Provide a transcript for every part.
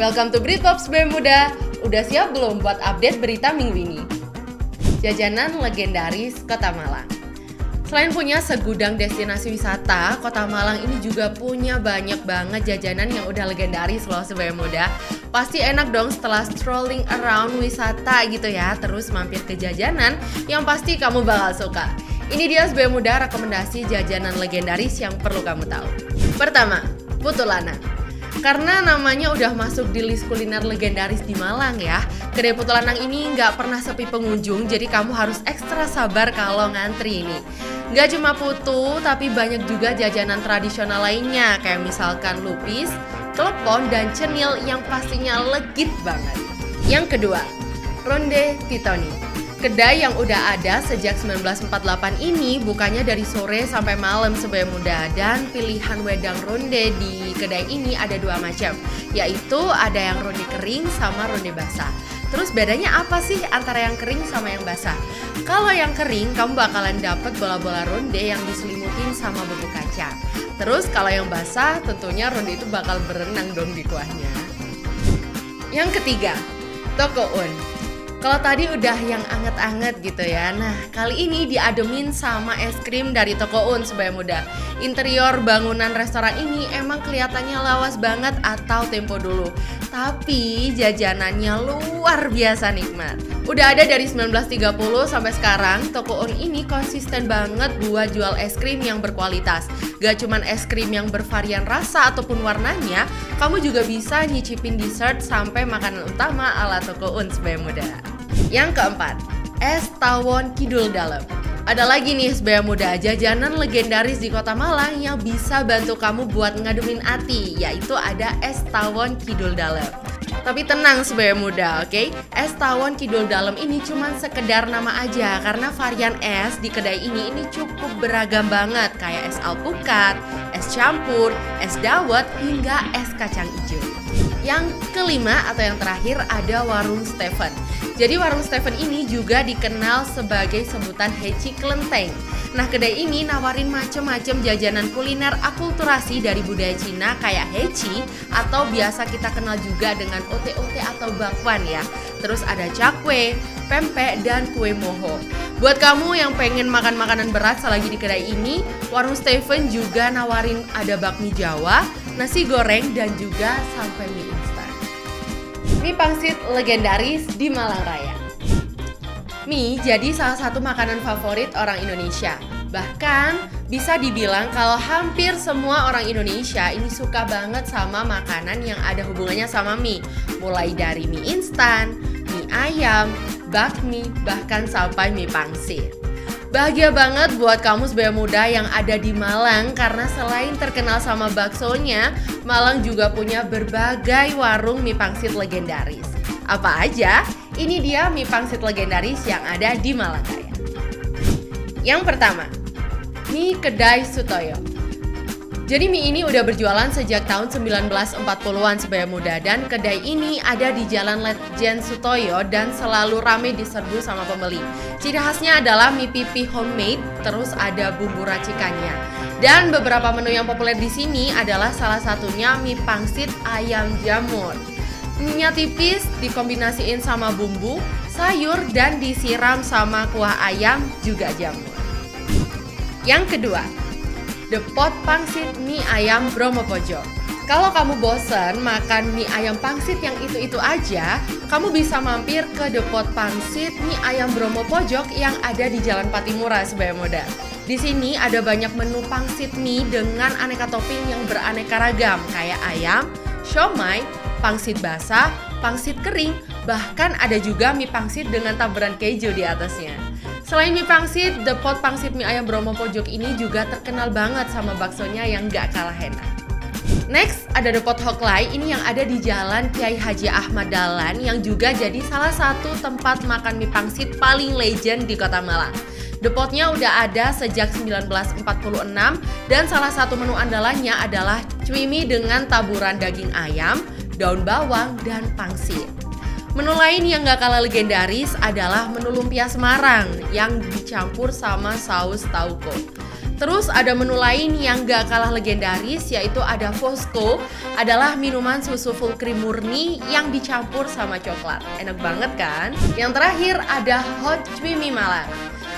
Welcome to Britpops BEM Muda. Udah siap belum buat update berita minggu ini? Jajanan legendaris Kota Malang. Selain punya segudang destinasi wisata, Kota Malang ini juga punya banyak banget jajanan yang udah legendaris loh BEM Muda. Pasti enak dong setelah strolling around wisata gitu ya, terus mampir ke jajanan yang pasti kamu bakal suka. Ini dia BEM Muda rekomendasi jajanan legendaris yang perlu kamu tahu. Pertama, Putu Lanang. Karena namanya udah masuk di list kuliner legendaris di Malang ya, kedai Putu Lanang ini nggak pernah sepi pengunjung, jadi kamu harus ekstra sabar kalau ngantri ini. Nggak cuma putu, tapi banyak juga jajanan tradisional lainnya, kayak misalkan lupis, klepon, dan cenil yang pastinya legit banget. Yang kedua, Ronde Titoni. Kedai yang udah ada sejak 1948 ini bukanya dari sore sampai malam BEM Muda, dan pilihan wedang ronde di kedai ini ada dua macam, yaitu ada yang ronde kering sama ronde basah. Terus bedanya apa sih antara yang kering sama yang basah? Kalau yang kering kamu bakalan dapet bola-bola ronde yang diselimutin sama bubuk kacang. Terus kalau yang basah tentunya ronde itu bakal berenang dong di kuahnya. Yang ketiga, Toko Un. Kalau tadi udah yang anget-anget gitu ya, nah kali ini diademin sama es krim dari Toko Un BEM Muda. Interior bangunan restoran ini emang kelihatannya lawas banget atau tempo dulu, tapi jajanannya luar biasa nikmat. Udah ada dari 1930 sampai sekarang, Toko Un ini konsisten banget buat jual es krim yang berkualitas. Gak cuman es krim yang bervarian rasa ataupun warnanya, kamu juga bisa nyicipin dessert sampai makanan utama ala Toko Un BEM Muda. Yang keempat, es tawon Kidul Dalem. Ada lagi nih BEM Muda, jajanan legendaris di Kota Malang yang bisa bantu kamu buat ngademin hati, yaitu ada es tawon Kidul Dalem. Tapi tenang BEM Muda, oke? Es tawon Kidul Dalem ini cuma sekedar nama aja, karena varian es di kedai ini cukup beragam banget, kayak es alpukat, es campur, es dawet, hingga es kacang hijau. Yang kelima atau yang terakhir ada Warung Stephen. Jadi Warung Stephen ini juga dikenal sebagai sebutan Heci Kelenteng. Nah, kedai ini nawarin macem-macem jajanan kuliner akulturasi dari budaya Cina kayak heci atau biasa kita kenal juga dengan ote-ote atau bakwan ya. Terus ada cakwe, pempek, dan kue moho. Buat kamu yang pengen makan makanan berat selagi di kedai ini, Warung Stephen juga nawarin ada bakmi Jawa, nasi goreng, dan juga sampai mie instan. Mie pangsit legendaris di Malang Raya. Mie jadi salah satu makanan favorit orang Indonesia. Bahkan bisa dibilang kalau hampir semua orang Indonesia ini suka banget sama makanan yang ada hubungannya sama mie. Mulai dari mie instan, mie ayam, bakmi, bahkan sampai mie pangsit. Bahagia banget buat kamu BEM Muda yang ada di Malang, karena selain terkenal sama baksonya, Malang juga punya berbagai warung mie pangsit legendaris. Apa aja? Ini dia mie pangsit legendaris yang ada di Malang Raya. Yang pertama, mie kedai Sutoyo. Jadi mie ini udah berjualan sejak tahun 1940-an BEM Muda, dan kedai ini ada di Jalan Letjen Sutoyo dan selalu ramai diserbu sama pembeli. Ciri khasnya adalah mie pipi homemade, terus ada bumbu racikannya. Dan beberapa menu yang populer di sini adalah salah satunya mie pangsit ayam jamur. Mie-nya tipis, dikombinasiin sama bumbu, sayur, dan disiram sama kuah ayam juga jamur. Yang kedua, The Pot Pangsit Mie Ayam Bromo Pojok. Kalau kamu bosen makan mie ayam pangsit yang itu-itu aja, kamu bisa mampir ke The Pot Pangsit Mie Ayam Bromo Pojok yang ada di Jalan Patimura BEM Muda. Di sini ada banyak menu pangsit mie dengan aneka topping yang beraneka ragam, kayak ayam, siomay, pangsit basah, pangsit kering, bahkan ada juga mie pangsit dengan taburan keju di atasnya. Selain mie pangsit, The Pot Pangsit Mie Ayam Bromo Pojok ini juga terkenal banget sama baksonya yang gak kalah enak. Next, ada The Pot Hoklai, ini yang ada di Jalan Kiai Haji Ahmad Dahlan, yang juga jadi salah satu tempat makan mie pangsit paling legend di Kota Malang. The Potnya udah ada sejak 1946, dan salah satu menu andalannya adalah cui mie dengan taburan daging ayam, daun bawang, dan pangsit. Menu lain yang gak kalah legendaris adalah menu lumpia Semarang yang dicampur sama saus tauco. Terus ada menu lain yang gak kalah legendaris, yaitu ada Fosco, adalah minuman susu full cream murni yang dicampur sama coklat. Enak banget kan? Yang terakhir ada Hot Cui Mie Malang.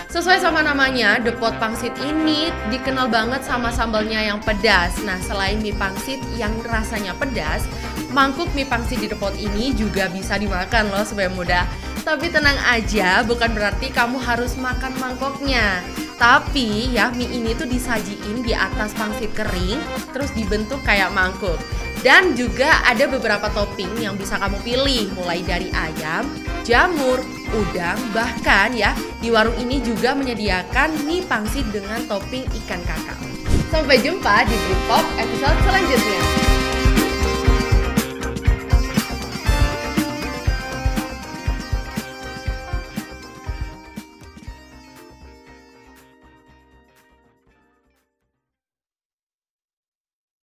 Sesuai sama namanya, The Pot Pangsit ini dikenal banget sama sambalnya yang pedas. Nah, selain mie pangsit yang rasanya pedas, mangkuk mie pangsit di The Pot ini juga bisa dimakan loh Sobat Muda. Tapi tenang aja, bukan berarti kamu harus makan mangkoknya. Tapi ya, mie ini tuh disajiin di atas pangsit kering, terus dibentuk kayak mangkuk. Dan juga ada beberapa topping yang bisa kamu pilih, mulai dari ayam, jamur, udang, bahkan ya di warung ini juga menyediakan mie pangsit dengan topping ikan kakap. Sampai jumpa di Britpop episode selanjutnya.